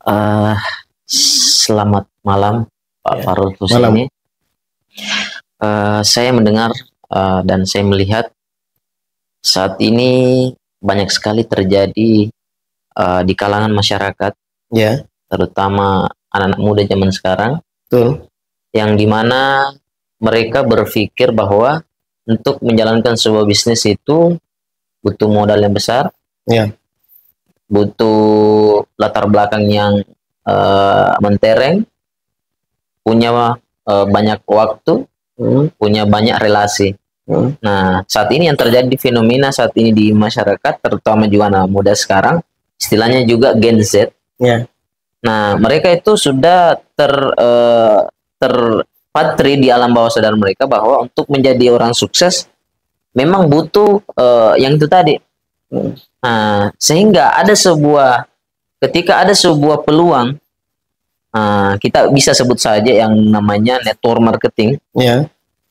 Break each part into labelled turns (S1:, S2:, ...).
S1: Eh, Selamat malam, Pak
S2: Ya,
S1: Farul
S2: malam.
S1: Husaini. Saya mendengar dan saya melihat saat ini banyak sekali terjadi di kalangan masyarakat,
S2: Ya,
S1: terutama anak-anak muda zaman sekarang,
S2: betul.
S1: yang dimana mereka berpikir bahwa untuk menjalankan sebuah bisnis itu butuh modal yang besar,
S2: Ya,
S1: butuh latar belakang yang mentereng, punya banyak waktu, punya banyak relasi. Nah, saat ini yang terjadi fenomena saat ini di masyarakat, terutama juga anak muda sekarang, istilahnya juga Gen Z.
S2: ya,
S1: Nah, mereka itu sudah terpatri di alam bawah sadar mereka bahwa untuk menjadi orang sukses memang butuh yang itu tadi. Nah, sehingga ketika ada sebuah peluang, kita bisa sebut saja yang namanya network marketing.
S2: ya,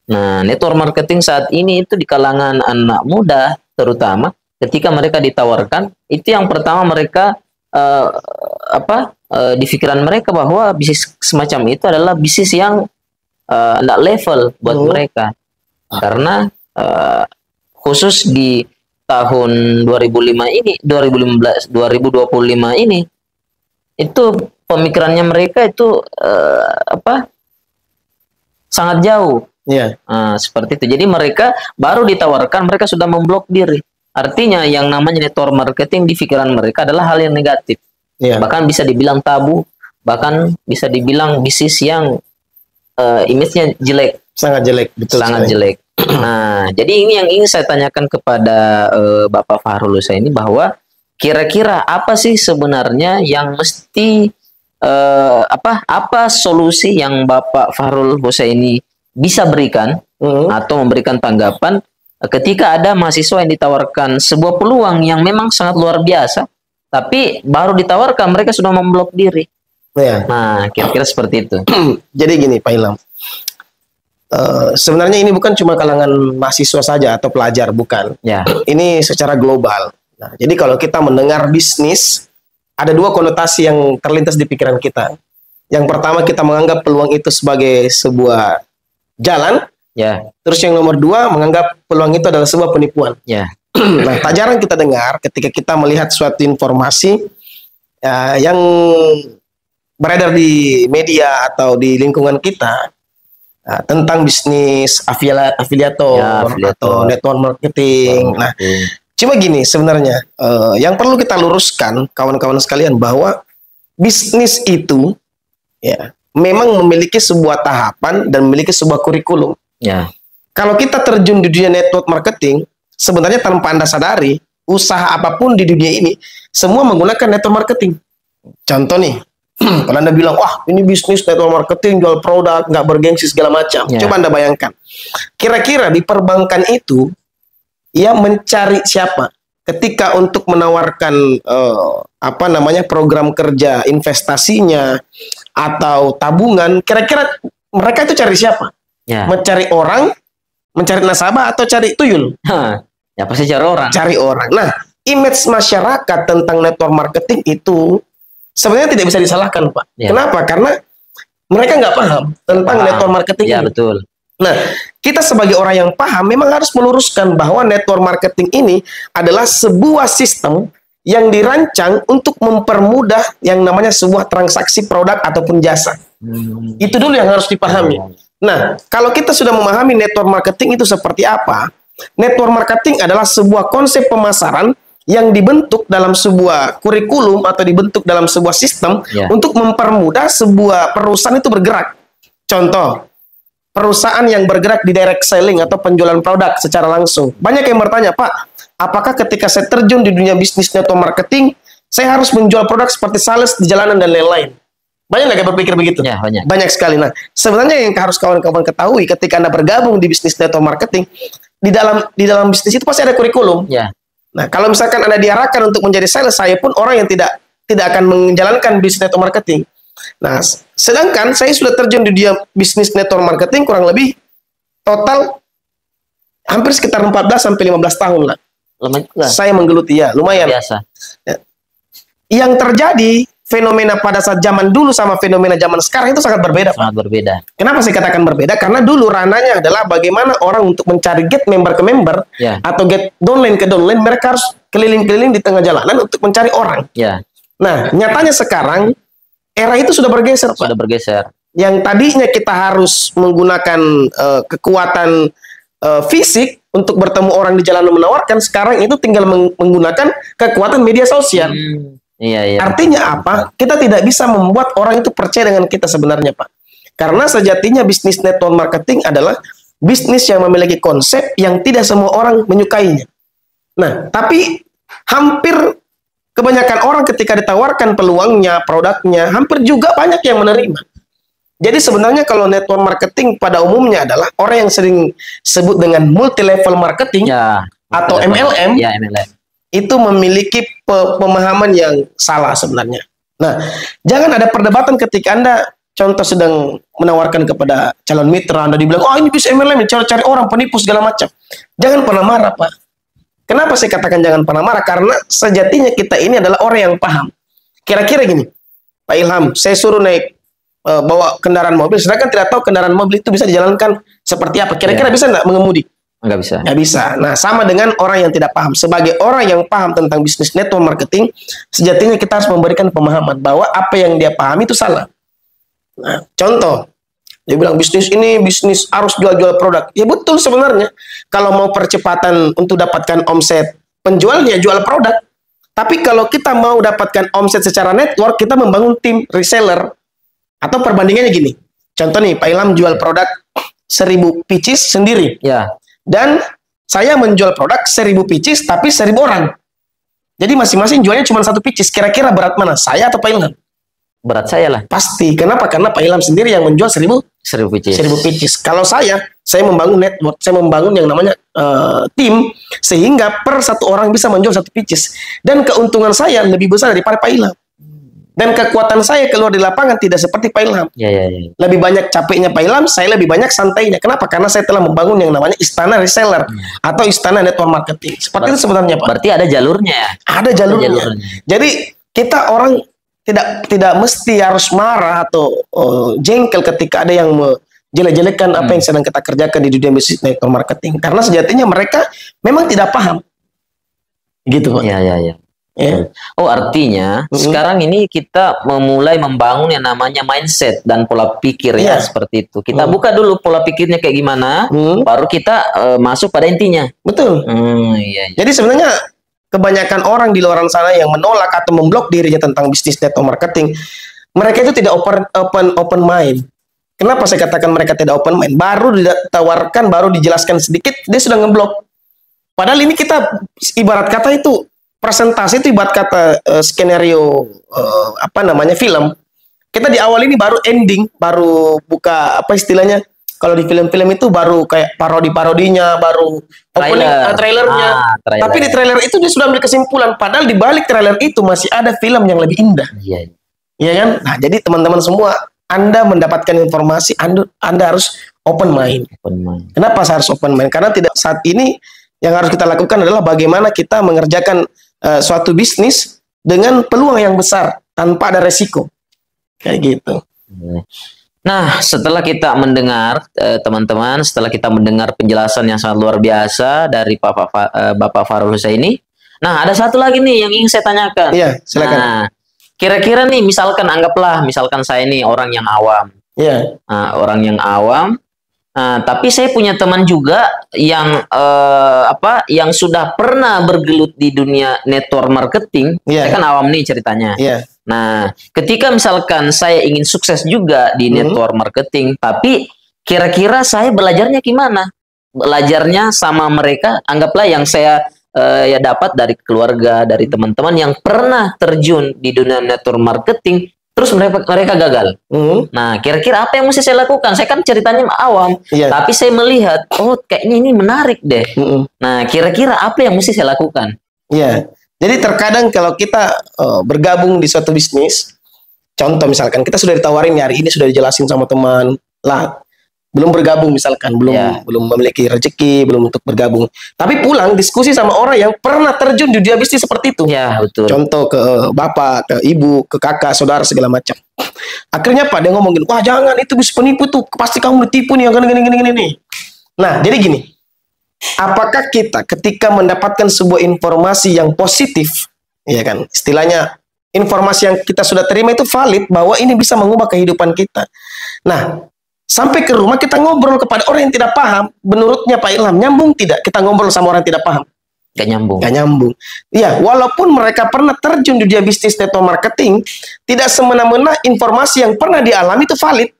S1: Nah, network marketing saat ini itu di kalangan anak muda terutama ketika mereka ditawarkan, itu yang pertama mereka eh, di pikiran mereka bahwa bisnis semacam itu adalah bisnis yang enggak level buat mereka. Karena khusus di tahun 2005 ini, 2015, 2025 ini, itu pemikirannya mereka itu sangat jauh.
S2: ya,
S1: Seperti itu. Jadi mereka baru ditawarkan, mereka sudah memblok diri. Artinya yang namanya network marketing di pikiran mereka adalah hal yang negatif.
S2: ya.
S1: Bahkan bisa dibilang tabu, bahkan bisa dibilang bisnis yang image-nya jelek,
S2: Sangat jelek, betul
S1: sangat
S2: sekali.
S1: jelek. Nah, jadi ini yang ingin saya tanyakan kepada Bapak Fahrul Husaini, bahwa kira-kira apa sih sebenarnya yang mesti apa solusi yang Bapak Fahrul Husaini bisa berikan atau memberikan tanggapan ketika ada mahasiswa yang ditawarkan sebuah peluang yang memang sangat luar biasa, tapi baru ditawarkan mereka sudah memblok diri.
S2: Ya.
S1: Nah, kira-kira seperti itu.
S2: Jadi gini, Pak Ilham. Sebenarnya ini bukan cuma kalangan mahasiswa saja atau pelajar, bukan.
S1: Ya,
S2: Ini secara global. Nah, jadi kalau kita mendengar bisnis, ada dua konotasi yang terlintas di pikiran kita. Yang pertama, kita menganggap peluang itu sebagai sebuah jalan.
S1: ya,
S2: Terus yang nomor dua, menganggap peluang itu adalah sebuah penipuan.
S1: ya,
S2: Nah, tak jarang kita dengar ketika kita melihat suatu informasi yang beredar di media atau di lingkungan kita tentang bisnis afiliator,
S1: Ya, afiliator.
S2: atau network marketing. Nah, cuma gini sebenarnya, yang perlu kita luruskan kawan-kawan sekalian, bahwa bisnis itu ya memang memiliki sebuah tahapan dan memiliki sebuah kurikulum.
S1: ya,
S2: Kalau kita terjun di dunia network marketing, sebenarnya tanpa Anda sadari, usaha apapun di dunia ini semua menggunakan network marketing. Contoh nih, kalau Anda bilang, wah ini bisnis network marketing, jual produk, nggak bergengsi segala macam.
S1: Ya.
S2: Coba Anda bayangkan, kira-kira di perbankan itu, ia mencari siapa? Ketika untuk menawarkan program kerja investasinya atau tabungan, kira-kira mereka itu cari siapa?
S1: ya.
S2: Mencari orang, mencari nasabah, atau cari tuyul?
S1: Ya pasti cari orang.
S2: Cari orang. Nah, image masyarakat tentang network marketing itu sebenarnya tidak bisa disalahkan, Pak.
S1: Ya.
S2: Kenapa? Karena mereka nggak paham tentang network marketing
S1: Ya,
S2: ini.
S1: betul.
S2: Nah, kita sebagai orang yang paham memang harus meluruskan bahwa network marketing ini adalah sebuah sistem yang dirancang untuk mempermudah yang namanya sebuah transaksi produk ataupun jasa. Itu dulu yang harus dipahami. Nah, kalau kita sudah memahami network marketing itu seperti apa, network marketing adalah sebuah konsep pemasaran yang dibentuk dalam sebuah kurikulum atau dibentuk dalam sebuah sistem untuk mempermudah sebuah perusahaan itu bergerak. Contoh, perusahaan yang bergerak di direct selling atau penjualan produk secara langsung. Banyak yang bertanya, Pak, apakah ketika saya terjun di dunia bisnis network marketing, saya harus menjual produk seperti sales di jalanan dan lain-lain? Banyak nggak yang berpikir begitu?
S1: Ya, banyak.
S2: Banyak sekali. Nah, sebenarnya yang harus kawan-kawan ketahui ketika Anda bergabung di bisnis network marketing, di dalam bisnis itu pasti ada kurikulum.
S1: Ya.
S2: Nah, kalau misalkan Anda diarahkan untuk menjadi sales, saya pun orang yang tidak akan menjalankan bisnis network marketing. Nah, sedangkan saya sudah terjun di dunia bisnis network marketing kurang lebih total hampir sekitar 14 sampai 15 tahun lah.
S1: Lumayan juga.
S2: Saya menggeluti, ya, lumayan.
S1: Biasa.
S2: Yang terjadi fenomena pada saat zaman dulu sama fenomena zaman sekarang itu sangat berbeda, Pak.
S1: Sangat berbeda.
S2: Kenapa saya katakan berbeda? Karena dulu ranahnya adalah bagaimana orang untuk mencari get member ke member
S1: Ya.
S2: atau get downline ke downline, mereka harus keliling-keliling di tengah jalanan untuk mencari orang.
S1: Ya,
S2: Nah, nyatanya sekarang era itu sudah bergeser, Pak.
S1: sudah bergeser.
S2: Yang tadinya kita harus menggunakan kekuatan fisik untuk bertemu orang di jalan menawarkan, sekarang itu tinggal menggunakan kekuatan media sosial.
S1: Iya, iya.
S2: Artinya apa? Kita tidak bisa membuat orang itu percaya dengan kita sebenarnya, Pak. Karena sejatinya bisnis network marketing adalah bisnis yang memiliki konsep yang tidak semua orang menyukainya. Nah, tapi hampir kebanyakan orang ketika ditawarkan peluangnya, produknya, hampir juga banyak yang menerima. Jadi sebenarnya kalau network marketing pada umumnya adalah orang yang sering sebut dengan multi level marketing
S1: Ya,
S2: atau MLM,
S1: ya, MLM.
S2: itu memiliki pemahaman yang salah sebenarnya. Nah, jangan ada perdebatan ketika Anda contoh sedang menawarkan kepada calon mitra, Anda dibilang, oh ini bisa MLM, cari-cari orang, penipu segala macam. Jangan pernah marah, Pak. Kenapa saya katakan jangan pernah marah? Karena sejatinya kita ini adalah orang yang paham. Kira-kira gini, Pak Ilham, saya suruh naik bawa kendaraan mobil, sedangkan tidak tahu kendaraan mobil itu bisa dijalankan seperti apa. Kira-kira bisa nggak mengemudi?
S1: Nggak bisa.
S2: Nggak bisa. Nah, sama dengan orang yang tidak paham. Sebagai orang yang paham tentang bisnis network marketing, sejatinya kita harus memberikan pemahaman bahwa apa yang dia pahami itu salah. Nah, contoh, dia bilang bisnis ini bisnis harus jual-jual produk. Ya betul sebenarnya. Kalau mau percepatan untuk dapatkan omset penjualnya jual produk. Tapi kalau kita mau dapatkan omset secara network, kita membangun tim reseller. Atau perbandingannya gini. Contoh nih, Pak Ilham jual produk 1000 pieces sendiri.
S1: Ya.
S2: Dan saya menjual produk 1000 pieces tapi 1000 orang. Jadi masing-masing jualnya cuma 1 pieces. Kira-kira berat mana? Saya atau Pak Ilham?
S1: Berat saya lah.
S2: Pasti. Kenapa? Karena Pak Ilham sendiri yang menjual 1000
S1: 1000
S2: pieces. Kalau saya membangun network, saya membangun yang namanya tim, sehingga per satu orang bisa menjual 1 pieces. Dan keuntungan saya lebih besar daripada Pak Ilham. Dan kekuatan saya keluar di lapangan tidak seperti Pak Ilham.
S1: Ya, ya, ya.
S2: Lebih banyak capeknya Pak Ilham, saya lebih banyak santainya. Kenapa? Karena saya telah membangun yang namanya istana reseller atau istana network marketing. Seperti itu sebenarnya, Pak.
S1: Berarti ada jalurnya ya?
S2: Ada jalurnya. Jadi kita orang tidak mesti harus marah atau jengkel ketika ada yang jelek-jelekan apa yang sedang kita kerjakan di dunia bisnis network marketing. Karena sejatinya mereka memang tidak paham. Gitu, Pak.
S1: Ya, ya, ya.
S2: Ya.
S1: Oh, artinya sekarang ini kita memulai membangun yang namanya mindset dan pola pikir ya, seperti itu. Kita buka dulu pola pikirnya kayak gimana, baru kita masuk pada intinya.
S2: Betul.
S1: Iya, iya.
S2: Jadi sebenarnya kebanyakan orang di luar sana yang menolak atau memblok dirinya tentang bisnis network marketing, mereka itu tidak open mind. Kenapa saya katakan mereka tidak open mind? Baru ditawarkan, baru dijelaskan sedikit, dia sudah ngeblok. Padahal ini kita ibarat kata itu presentasi itu ibarat kata skenario film. Kita di awal ini baru ending, baru buka apa istilahnya? Kalau di film-film itu baru kayak parodi-parodinya, baru opening trailernya.
S1: Trailer.
S2: Tapi di trailer itu dia sudah ambil kesimpulan. Padahal di balik trailer itu masih ada film yang lebih indah.
S1: Iya.
S2: Iya kan? Nah, jadi teman-teman semua, Anda mendapatkan informasi, Anda harus open mind. Kenapa saya harus open mind? Karena tidak saat ini yang harus kita lakukan adalah bagaimana kita mengerjakan suatu bisnis dengan peluang yang besar tanpa ada resiko. Kayak gitu.
S1: Nah, setelah kita mendengar teman-teman, setelah kita mendengar penjelasan yang sangat luar biasa dari Bapak Farul Husaini, nah ada satu lagi nih yang ingin saya tanyakan.
S2: Iya, silakan.
S1: Nah, kira-kira nih misalkan saya nih orang yang awam.
S2: Iya.
S1: Orang yang awam. Tapi saya punya teman juga yang yang sudah pernah bergelut di dunia network marketing. Saya kan awam nih ceritanya. Nah, ketika misalkan saya ingin sukses juga di network marketing, tapi kira-kira saya belajarnya gimana? Belajarnya sama mereka, anggaplah yang saya dapat dari keluarga, dari teman-teman yang pernah terjun di dunia network marketing. Terus mereka gagal. Nah, kira-kira apa yang mesti saya lakukan? Saya kan ceritanya awam, tapi saya melihat, oh kayaknya ini menarik deh. Nah, kira-kira apa yang mesti saya lakukan?
S2: Iya. Jadi terkadang kalau kita bergabung di suatu bisnis, contoh misalkan kita sudah ditawarin hari ini sudah dijelasin sama teman, lah belum bergabung misalkan, belum memiliki rezeki, belum untuk bergabung. Tapi pulang diskusi sama orang yang pernah terjun di dunia bisnis seperti itu.
S1: Ya, betul.
S2: Contoh ke bapak, ke ibu, ke kakak, saudara segala macam. Akhirnya Pak dia ngomongin, wah jangan itu bisa penipu tuh, pasti kamu ditipu nih, yang gini nih. Nah, jadi gini, apakah kita ketika mendapatkan sebuah informasi yang positif, ya kan, istilahnya informasi yang kita sudah terima itu valid bahwa ini bisa mengubah kehidupan kita. Nah, sampai ke rumah kita ngobrol kepada orang yang tidak paham, menurutnya Pak Ilham nyambung tidak kita ngobrol sama orang yang tidak paham?
S1: Gak nyambung.
S2: Gak nyambung. Ya, walaupun mereka pernah terjun di dunia bisnis network marketing, tidak semena-mena informasi yang pernah dialami itu valid.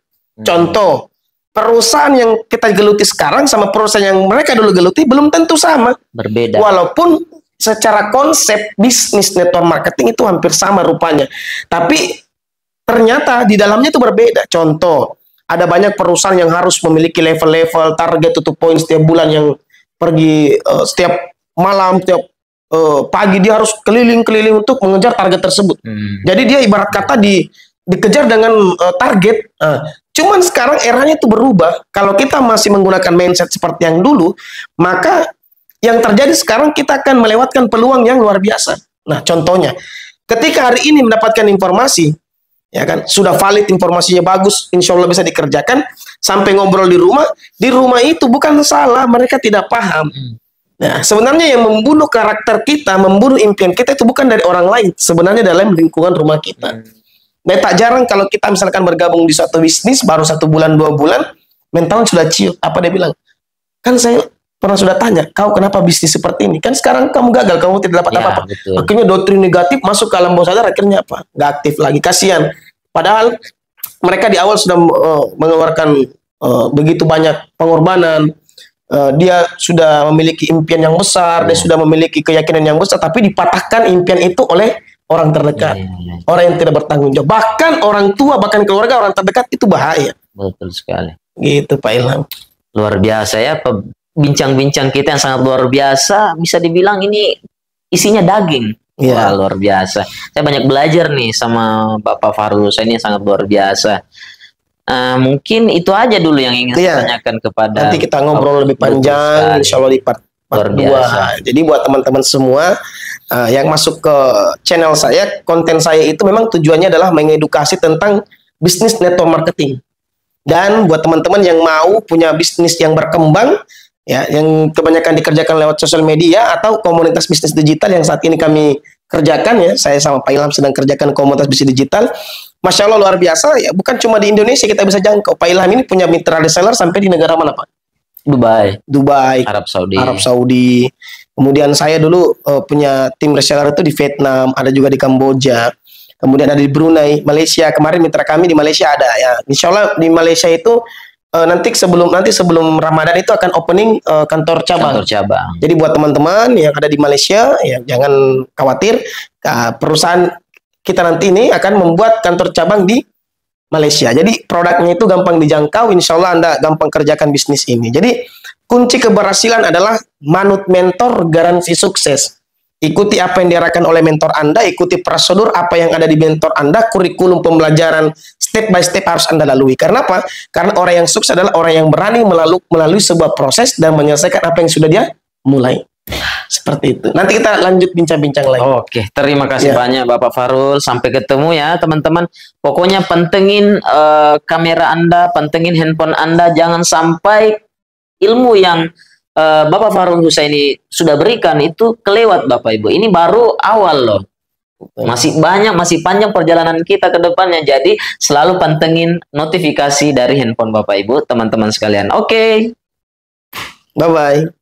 S2: Contoh, perusahaan yang kita geluti sekarang sama perusahaan yang mereka dulu geluti belum tentu sama.
S1: Berbeda.
S2: Walaupun secara konsep bisnis network marketing itu hampir sama rupanya. Tapi ternyata di dalamnya itu berbeda. Contoh, ada banyak perusahaan yang harus memiliki level-level target to point setiap bulan yang pergi setiap malam, setiap pagi dia harus keliling-keliling untuk mengejar target tersebut. Jadi dia ibarat kata dikejar dengan target. Cuman sekarang eranya itu berubah. Kalau kita masih menggunakan mindset seperti yang dulu, maka yang terjadi sekarang kita akan melewatkan peluang yang luar biasa. Nah, contohnya, ketika hari ini mendapatkan informasi, ya kan, sudah valid informasinya bagus, insya Allah bisa dikerjakan, sampai ngobrol di rumah itu bukan salah, mereka tidak paham. Nah, sebenarnya yang membunuh karakter kita, membunuh impian kita itu bukan dari orang lain, sebenarnya dalam lingkungan rumah kita. Nah, tak jarang kalau kita misalkan bergabung di suatu bisnis, baru 1 bulan, 2 bulan, mentalnya sudah ciut. Apa dia bilang? Kan saya pernah sudah tanya, kau kenapa bisnis seperti ini? Kan sekarang kamu gagal, kamu tidak dapat apa-apa. Akhirnya doktrin negatif masuk ke alam bawah sadar, akhirnya apa? Nggak aktif lagi, kasihan. Padahal mereka di awal sudah mengeluarkan begitu banyak pengorbanan. Dia sudah memiliki impian yang besar, dia sudah memiliki keyakinan yang besar, tapi dipatahkan impian itu oleh orang terdekat, orang yang tidak bertanggung jawab. Bahkan orang tua, bahkan keluarga, orang terdekat itu bahaya.
S1: Betul sekali.
S2: Gitu Pak Ilham.
S1: Luar biasa ya, bincang-bincang kita yang sangat luar biasa, bisa dibilang ini isinya daging. Wah, luar biasa. Saya banyak belajar nih sama Bapak Farus, ini sangat luar biasa. Mungkin itu aja dulu yang ingin saya tanyakan kepada.
S2: Nanti kita ngobrol lebih panjang, insya Allah di part 2. Jadi buat teman-teman semua yang masuk ke channel saya, konten saya itu memang tujuannya adalah mengedukasi tentang bisnis network marketing. Dan buat teman-teman yang mau punya bisnis yang berkembang, ya, yang kebanyakan dikerjakan lewat sosial media atau komunitas bisnis digital yang saat ini kami kerjakan, ya, saya sama Pak Ilham sedang kerjakan komunitas bisnis digital. Masya Allah luar biasa, ya, bukan cuma di Indonesia kita bisa jangkau. Pak Ilham ini punya mitra reseller sampai di negara mana Pak? Dubai, Arab Saudi. Kemudian saya dulu punya tim reseller itu di Vietnam, ada juga di Kamboja. Kemudian ada di Brunei, Malaysia. Kemarin mitra kami di Malaysia ada, ya. Insya Allah di Malaysia itu nanti sebelum Ramadan itu akan opening kantor cabang. Jadi buat teman-teman yang ada di Malaysia, ya, jangan khawatir. Perusahaan kita nanti ini akan membuat kantor cabang di Malaysia. Jadi produknya itu gampang dijangkau. Insya Allah Anda gampang kerjakan bisnis ini. Jadi kunci keberhasilan adalah manut mentor, garansi sukses. Ikuti apa yang diarahkan oleh mentor Anda, ikuti prosedur apa yang ada di mentor Anda, kurikulum pembelajaran step by step harus Anda lalui. Karena apa? Karena orang yang sukses adalah orang yang berani melalui sebuah proses dan menyelesaikan apa yang sudah dia mulai. Seperti itu. Nanti kita lanjut bincang-bincang lagi.
S1: Oke, terima kasih banyak Bapak Farul. Sampai ketemu ya teman-teman. Pokoknya pantengin kamera Anda, pantengin handphone Anda. Jangan sampai ilmu yang Bapak Farul Husaini sudah berikan itu kelewat Bapak Ibu. Ini baru awal loh. Masih banyak, masih panjang perjalanan kita ke depannya. Jadi selalu pantengin notifikasi dari handphone Bapak Ibu, teman-teman sekalian. Oke.
S2: Bye-bye.